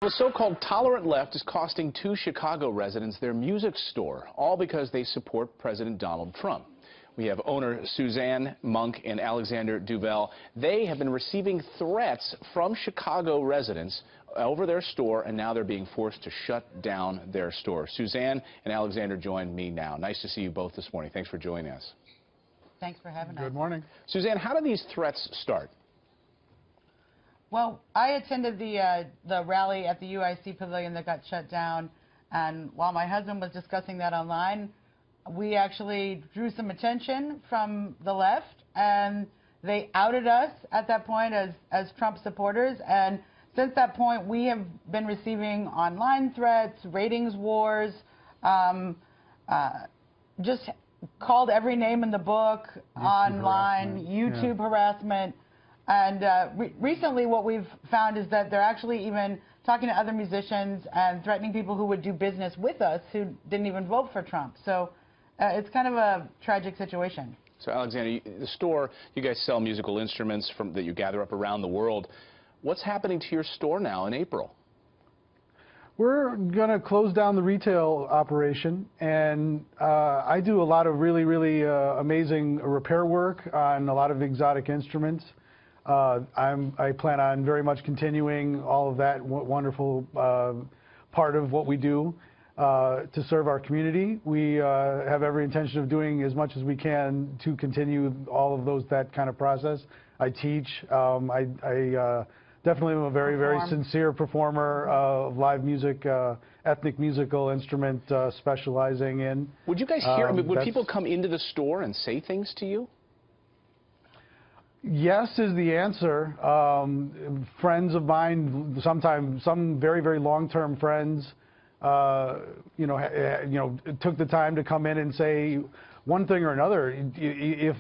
The so-called tolerant left is costing 2 Chicago residents their music store, all because they support President Donald Trump. We have owner Suzzanne, Monk and Duvel. They have been receiving threats from Chicago residents over their store, and now they're being forced to shut down their store. Suzzanne and Alexander join me now. Nice to see you both this morning. Thanks for joining us. Thanks for having us. Good morning. Suzzanne, how do these threats start? Well, I attended the rally at the UIC Pavilion that got shut down, and while my husband was discussing that online, we actually drew some attention from the left, and they outed us at that point as Trump supporters. And since that point, we have been receiving online threats, ratings wars, just called every name in the book, online, YouTube harassment. And recently what we've found is that they're actually even talking to other musicians and threatening people who would do business with us who didn't even vote for Trump. So it's kind of a tragic situation. So Alexander, the store, you guys sell musical instruments that you gather up around the world. What's happening to your store now in April? We're going to close down the retail operation, and I do a lot of really amazing repair work on a lot of exotic instruments. I plan on very much continuing all of that wonderful part of what we do to serve our community. We have every intention of doing as much as we can to continue all of that kind of process. I teach. I definitely am a very sincere performer of live music, ethnic musical instrument specializing in. Would you guys hear, would people come into the store and say things to you? Yes is the answer. Friends of mine, sometimes some very long-term friends, took the time to come in and say one thing or another. If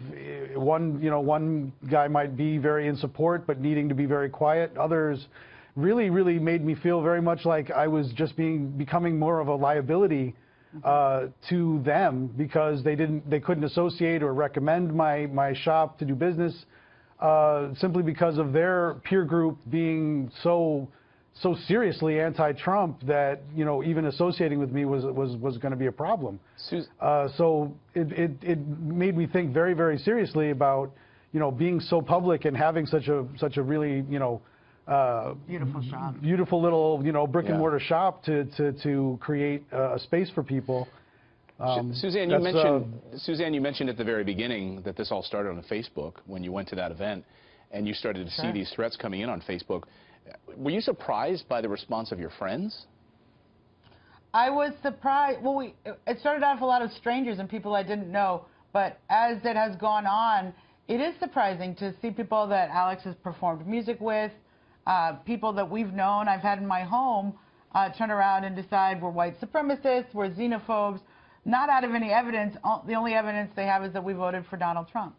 one guy might be very in support but needing to be very quiet, others really made me feel very much like I was just becoming more of a liability to them because they couldn't associate or recommend my shop to do business. Simply because of their peer group being so seriously anti-Trump that even associating with me was going to be a problem. So it made me think very seriously about being so public and having such a really beautiful little brick and mortar shop to create a space for people. Suzzanne, you mentioned at the very beginning that this all started on Facebook when you went to that event and you started to see these threats coming in on Facebook. Were you surprised by the response of your friends? I was surprised. Well, it started out with a lot of strangers and people I didn't know, but as it has gone on, it is surprising to see people that Alex has performed music with, people that we've known, I've had in my home, turn around and decide we're white supremacists, we're xenophobes. Not out of any evidence. The only evidence they have is that we voted for Donald Trump.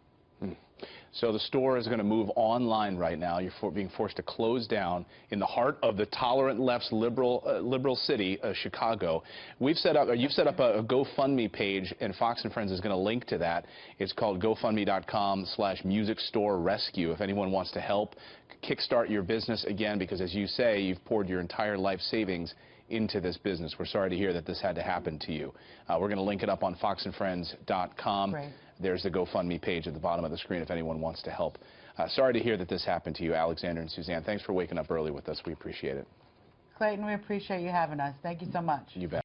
So the store is going to move online right now. You're being forced to close down in the heart of the tolerant left's liberal city, Chicago. You've set up a GoFundMe page, and Fox and Friends is going to link to that. It's called GoFundMe.com/MusicStoreRescue. If anyone wants to help kickstart your business again, because as you say, you've poured your entire life savings into this business. We're sorry to hear that this had to happen to you. We're going to link it up on foxandfriends.com. Right. There's the GoFundMe page at the bottom of the screen if anyone wants to help. Sorry to hear that this happened to you, Alexander and Suzzanne. Thanks for waking up early with us. We appreciate it. Clayton, we appreciate you having us. Thank you so much. You bet.